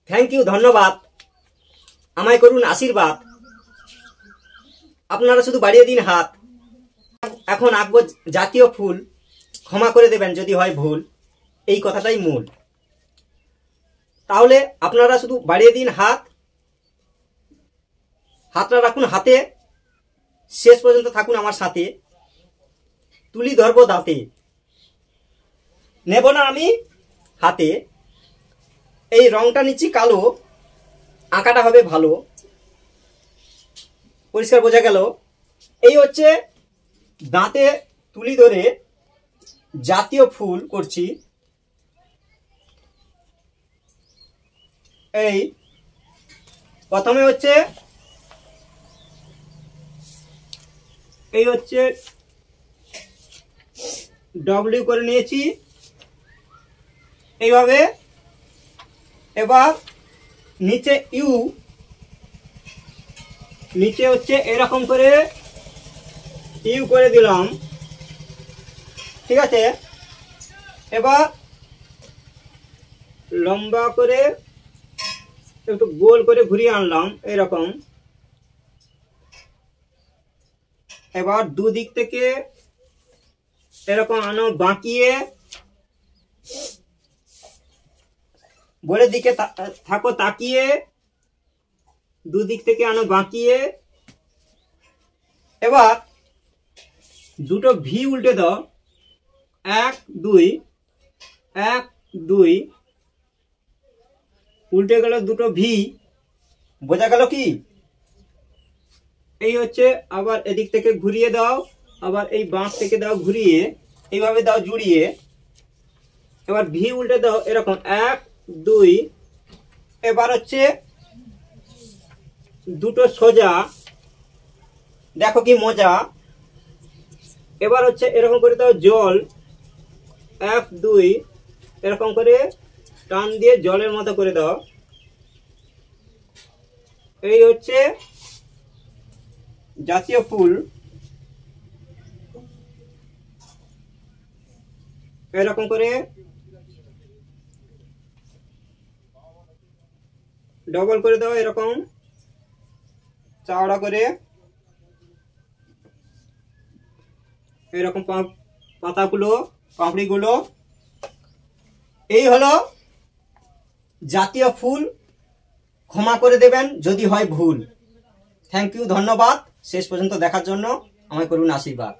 Thank you, ধন্যবাদ। আমায় করুন আশীর্বাদ। আপনারা শুধু বাড়িয়ে দিন হাত। এখন আঁকবো জাতীয় ফুল, ক্ষমা করে দেবেন যদি হয় ভুল, এই কথাটাই মূল। তাহলে আপনারা শুধু বাড়িয়ে দিন হাত, হাতটা রাখুন হাতে, শেষ পর্যন্ত থাকুন আমার সাথে। তুলি ধরবো দাঁতে, নেব না আমি হাতে। এই রংটা নিচ্ছি কালো, আঁকাটা হবে ভালো। পরিষ্কার বোঝা গেল? এই হচ্ছে দাঁতে তুলি ধরে জাতীয় ফুল করছি। এই প্রথমে হচ্ছে ডব্লিউ করে নিয়েছি এইভাবে। এবার নিচে ইউ, নিচে হচ্ছে এরকম করে ইউ করে দিলাম, ঠিক আছে। এবার লম্বা করে একটু গোল করে ঘুরিয়ে আনলাম এরকম। এবার দুদিক থেকে এরকম আনো বাঁকিয়ে, বোর্ডের দিকে থাকো তাকিয়ে, দুদিক থেকে আনো বাঁকিয়ে। এবার দুটো ভি উল্টে দাও, 1 2 1 2, উল্টে গেল দুটো ভি। বোঝা গেল কি? এই হচ্ছে। আবার এদিক থেকে ঘুরিয়ে দাও, আবার এই বাঁক থেকে দাও ঘুরিয়ে, এইভাবে দাও জুড়িয়ে। এবার ভি উল্টে দাও এরকম 1 2। এবার হচ্ছে দুটো সোজা, দেখো কি মজা। এবার হচ্ছে এরকম করে দাও জল, 1 2, এরকম করে টান দিয়ে জলের মতো করে দাও। এই হচ্ছে জাতীয় ফুল। এরকম করে ডবল করে দাও, এরকম চওড়া করে, এরকম পাতাগুলো, পাপড়িগুলো। এই হলো জাতীয় ফুল, ক্ষমা করে দেবেন যদি হয় ভুল। থ্যাংক ইউ, ধন্যবাদ শেষ পর্যন্ত দেখার জন্য। আমায় করুন আশীর্বাদ।